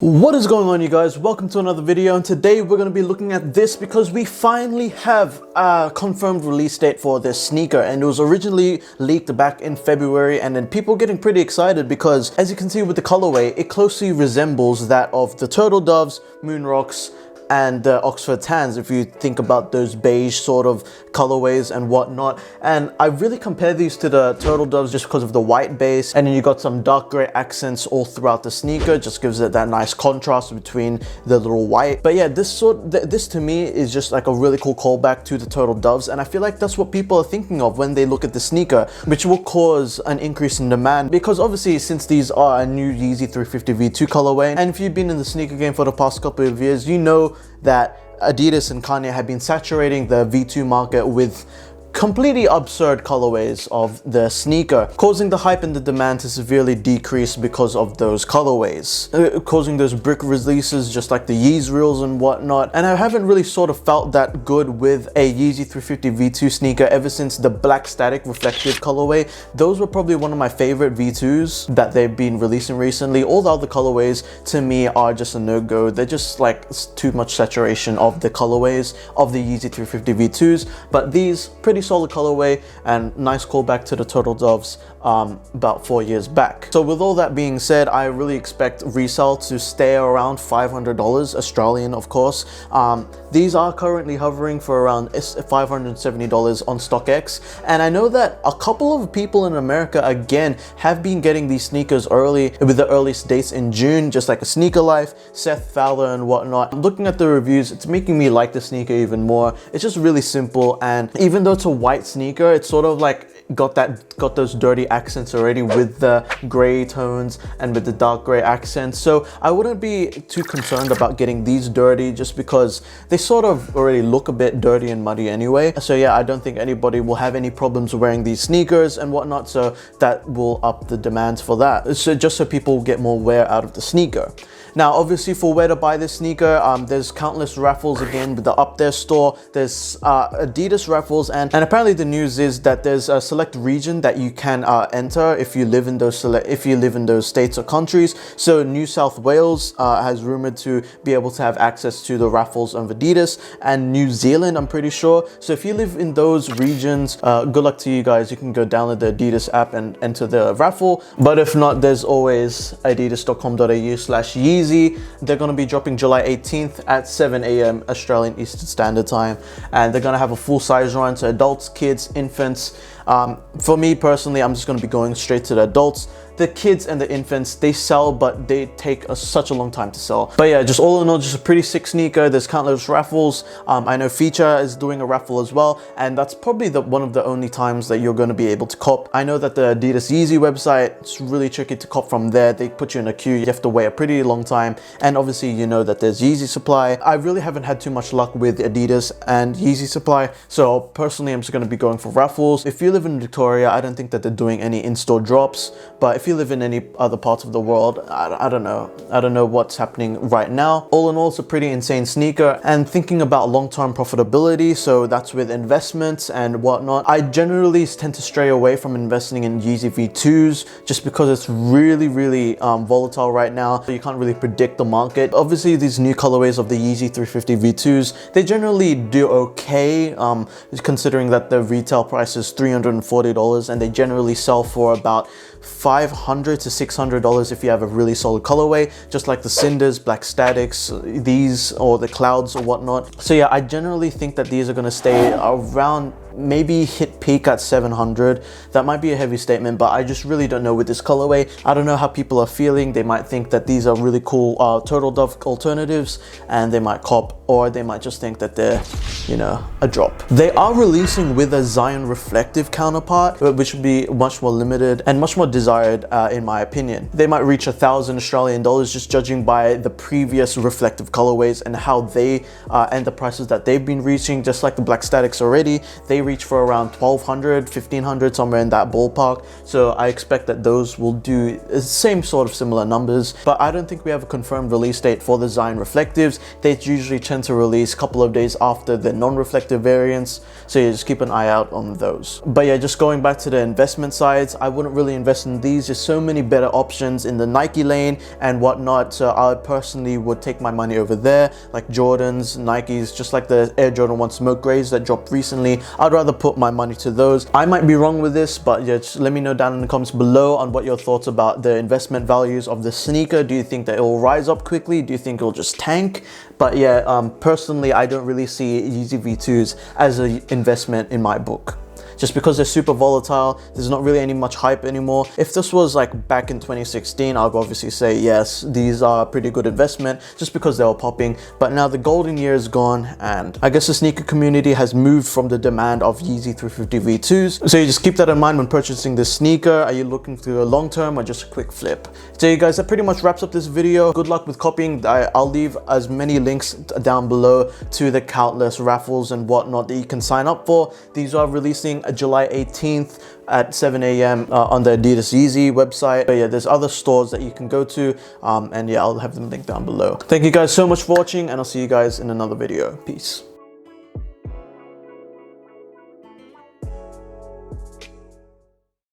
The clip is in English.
What is going on, you guys? Welcome to another video, and today we're going to be looking at this because we finally have a confirmed release date for this sneaker, and it was originally leaked back in February, and then people getting pretty excited because, as you can see with the colorway, it closely resembles that of the Turtle Doves, Moon Rocks, and the Oxford Tans, if you think about those beige sort of colorways and whatnot. And I really compare these to the Turtle Doves just because of the white base, and then you got some dark gray accents all throughout the sneaker, just gives it that nice contrast between the little white. But yeah, this to me is just like a really cool callback to the Turtle Doves, and I feel like that's what people are thinking of when they look at the sneaker, which will cause an increase in demand, because obviously since these are a new Yeezy 350 V2 colorway, and if you've been in the sneaker game for the past couple of years, you know that Adidas and Kanye have been saturating the V2 market with completely absurd colorways of the sneaker, causing the hype and the demand to severely decrease because of those colorways, causing those brick releases just like the Yeezy reels and whatnot. And I haven't really sort of felt that good with a Yeezy 350 V2 sneaker ever since the black static reflective colorway. Those were probably one of my favorite V2s that they've been releasing recently. All the other colorways to me are just a no-go. They're just like too much saturation of the colorways of the Yeezy 350 V2s, but these pretty solid colorway and nice callback to the Turtle Doves about 4 years back. So with all that being said, I really expect Resell to stay around $500 Australian, of course. These are currently hovering for around $570 on StockX, and I know that a couple of people in America again have been getting these sneakers early, with the earliest dates in June, just like a Sneaker Life, Seth Fowler and whatnot. Looking at the reviews, it's making me like the sneaker even more. It's just really simple, and even though it's a white sneaker, it's sort of like got those dirty accents already with the gray tones and with the dark gray accents. So I wouldn't be too concerned about getting these dirty, just because they sort of already look a bit dirty and muddy anyway. So yeah, I don't think anybody will have any problems wearing these sneakers and whatnot, so that will up the demands for that. So just so people get more wear out of the sneaker. Now, obviously, for where to buy this sneaker, there's countless raffles again with the Up There store. There's Adidas raffles, and apparently the news is that there's a select region that you can enter if you live in those states or countries. So New South Wales has rumored to be able to have access to the raffles of Adidas, and New Zealand, I'm pretty sure. So if you live in those regions, good luck to you guys. You can go download the Adidas app and enter the raffle. But if not, there's always adidas.com.au/Yeezy. They're going to be dropping July 18th at 7 a.m. Australian Eastern Standard Time, and they're going to have a full size run to adults, kids, infants. For me personally, I'm just going to be going straight to the adults. The kids and the infants, they sell, but they take such a long time to sell. But yeah, just all in all, just a pretty sick sneaker. There's countless raffles. I know Feature is doing a raffle as well, and that's probably one of the only times that you're going to be able to cop. I know that the Adidas Yeezy website, it's really tricky to cop from there. They put you in a queue. You have to wait a pretty long time, and obviously you know that there's Yeezy Supply. I really haven't had too much luck with Adidas and Yeezy Supply, so personally I'm just going to be going for raffles. If you live in Victoria, I don't think that they're doing any in-store drops, but if you live in any other parts of the world, I don't know what's happening right now. All in all, it's a pretty insane sneaker, and thinking about long-term profitability, so that's with investments and whatnot, I generally tend to stray away from investing in Yeezy V2s just because it's really volatile right now. So you can't really predict the market. Obviously, these new colorways of the Yeezy 350 V2s, they generally do okay, considering that the retail price is $340, and they generally sell for about $500 to $600 if you have a really solid colorway, just like the Cinders, Black Statics, these, or the Clouds or whatnot. So yeah, I generally think that these are going to stay around, maybe hit peak at 700. That might be a heavy statement, but I just really don't know with this colorway. I don't know how people are feeling. They might think that these are really cool Turtle Dove alternatives, and they might cop, or they might just think that they're, you know, a drop. They are releasing with a ZYON reflective counterpart, which would be much more limited and much more desired in my opinion. They might reach $1,000 Australian dollars, just judging by the previous reflective colorways and how they and the prices that they've been reaching. Just like the Black Statics already, they reach for around 1200, 1500, somewhere in that ballpark. So I expect that those will do the same sort of similar numbers, but I don't think we have a confirmed release date for the ZYON reflectives. They usually tend to release a couple of days after the non-reflective variants, so yeah, just keep an eye out on those. But yeah, just going back to the investment sides, I wouldn't really invest in these. There's so many better options in the Nike lane and whatnot, so I personally would take my money over there, like Jordans, Nikes, just like the Air Jordan 1 Smoke Grays that dropped recently. I'd rather put my money to those. I might be wrong with this, but yeah, just let me know down in the comments below on what your thoughts about the investment values of the sneaker. Do you think that it will rise up quickly? Do you think it'll just tank? But yeah, personally, I don't really see Yeezy V2s as an investment in my book. Just because they're super volatile, there's not really any much hype anymore. If this was like back in 2016, I'll obviously say yes, these are a pretty good investment just because they were popping. But now the golden year is gone, and I guess the sneaker community has moved from the demand of Yeezy 350 V2s. So you just keep that in mind when purchasing this sneaker. Are you looking through a long term or just a quick flip? So you guys, that pretty much wraps up this video. Good luck with copying. I'll leave as many links down below to the countless raffles and whatnot that you can sign up for. These are releasing July 18th at 7 a.m. On the Adidas Yeezy website. But yeah, there's other stores that you can go to, and yeah, I'll have them linked down below. Thank you guys so much for watching, and I'll see you guys in another video. Peace.